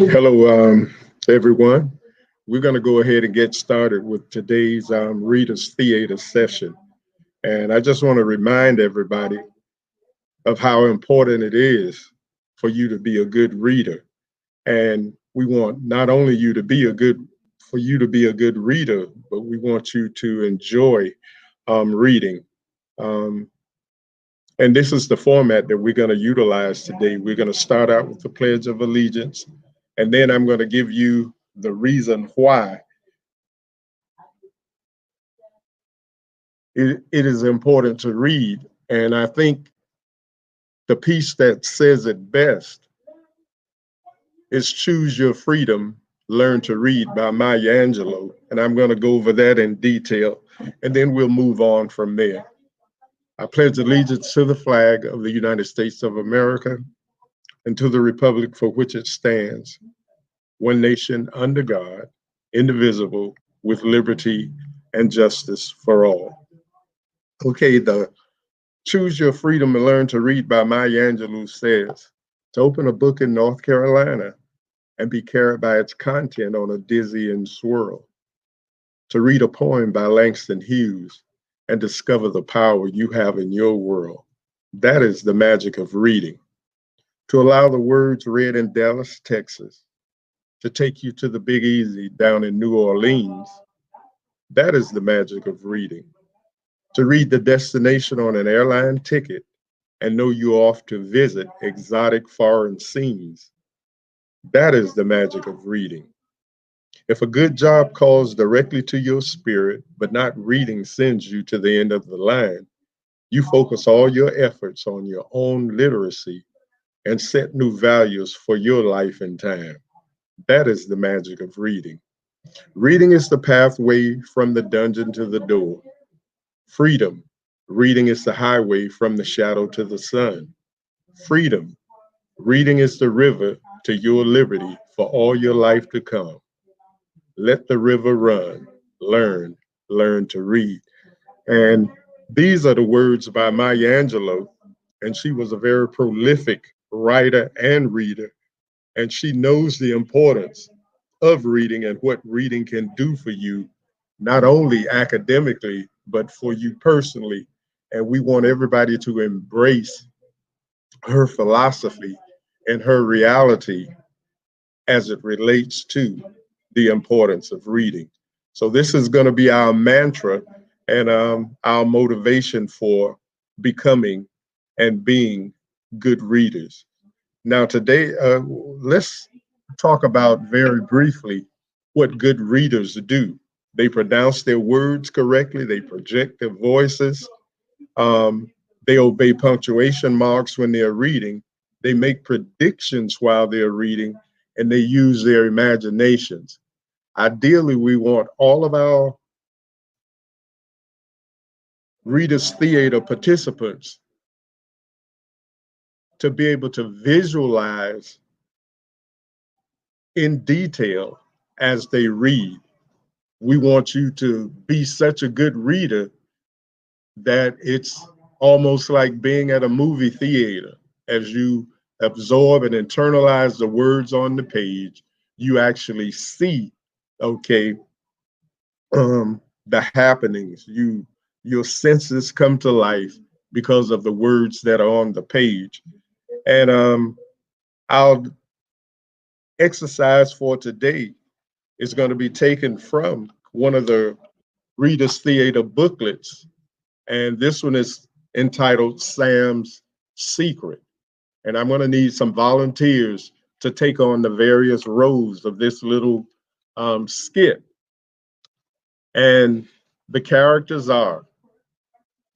Hello, everyone. We're going to go ahead and get started with today's Readers Theater session. And I just want to remind everybody of how important it is for you to be a good reader. And we want not only you to be a good reader, but we want you to enjoy reading. Um, and this is the format that we're going to utilize today. We're going to start out with the Pledge of Allegiance, and then I'm going to give you the reason why it is important to read. And I think the piece that says it best is Choose Your Freedom, Learn to Read by Maya Angelou. And I'm going to go over that in detail, and then we'll move on from there. I pledge allegiance to the flag of the United States of America and to the republic for which it stands, one nation under God, indivisible, with liberty and justice for all. Okay, the Choose Your Freedom and Learn to Read by Maya Angelou says, to open a book in North Carolina and be carried by its content on a dizzying swirl, to read a poem by Langston Hughes and discover the power you have in your world. That is the magic of reading. To allow the words read in Dallas, Texas, to take you to the Big Easy down in New Orleans. That is the magic of reading. To read the destination on an airline ticket and know you're off to visit exotic foreign scenes. That is the magic of reading. If a good job calls directly to your spirit, but not reading sends you to the end of the line, you focus all your efforts on your own literacy and set new values for your life and time. That is the magic of reading. Reading is the pathway from the dungeon to the door. Freedom. Reading is the highway from the shadow to the sun. Freedom. Reading is the river to your liberty for all your life to come. Let the river run. Learn, learn to read. And these are the words by Maya Angelou, and she was a very prolific writer and reader, and she knows the importance of reading and what reading can do for you, not only academically, but for you personally. And we want everybody to embrace her philosophy and her reality as it relates to the importance of reading. So, this is going to be our mantra and our motivation for becoming and being good readers. Now, today, let's talk about very briefly what good readers do. They pronounce their words correctly, they project their voices, um, they obey punctuation marks when they're reading, they make predictions while they're reading, and they use their imaginations. Ideally, we want all of our Readers Theater participants to be able to visualize in detail as they read. We want you to be such a good reader that it's almost like being at a movie theater. As you absorb and internalize the words on the page, you actually see, okay, the happenings. Your senses come to life because of the words that are on the page. And our exercise for today is going to be taken from one of the Readers Theater booklets, and this one is entitled Sam's Secret. And I'm going to need some volunteers to take on the various roles of this little skit. And the characters are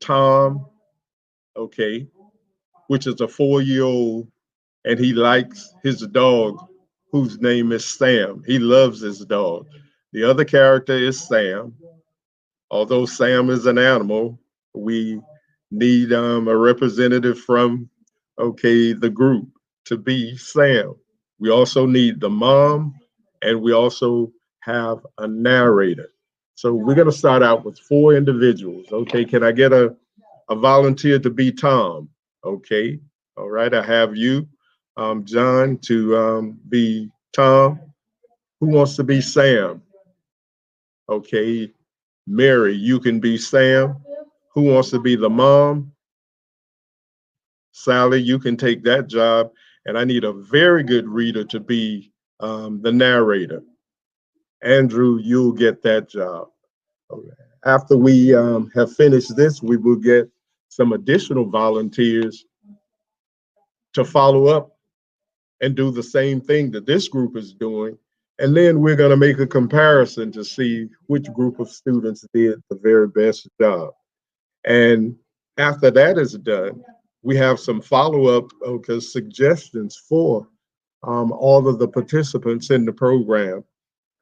Tom, okay, which is a 4-year old, and he likes his dog, whose name is Sam. He loves his dog. The other character is Sam. Although Sam is an animal, we need a representative from, okay, the group to be Sam. We also need the mom, and we also have a narrator. So we're going to start out with 4 individuals. Okay, can I get a volunteer to be Tom? Okay, all right, I have you. John to be Tom. Who wants to be Sam? Okay. Mary, you can be Sam. Who wants to be the mom? Sally, you can take that job. And I need a very good reader to be the narrator. Andrew, you'll get that job. Okay. After we have finished this, we will get some additional volunteers to follow up and do the same thing that this group is doing. And then we're going to make a comparison to see which group of students did the very best job. And after that is done, we have some follow-up suggestions for all of the participants in the program.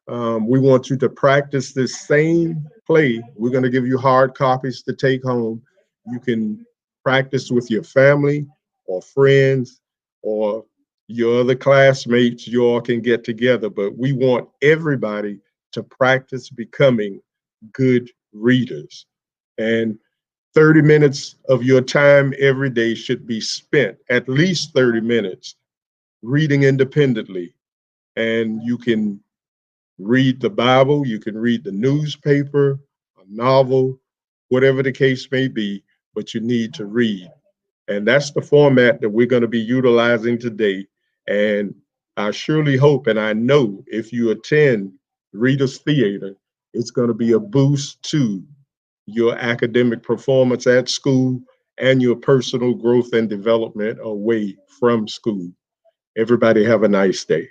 We want you to practice this same play. We're going to give you hard copies to take home. You can practice with your family or friends or your other classmates. You all can get together, but we want everybody to practice becoming good readers. And 30 minutes of your time every day should be spent, at least 30 minutes, reading independently. And you can read the Bible, you can read the newspaper, a novel, whatever the case may be, but you need to read. And that's the format that we're going to be utilizing today. And I surely hope and I know if you attend Reader's Theater, it's going to be a boost to your academic performance at school and your personal growth and development away from school. Everybody have a nice day.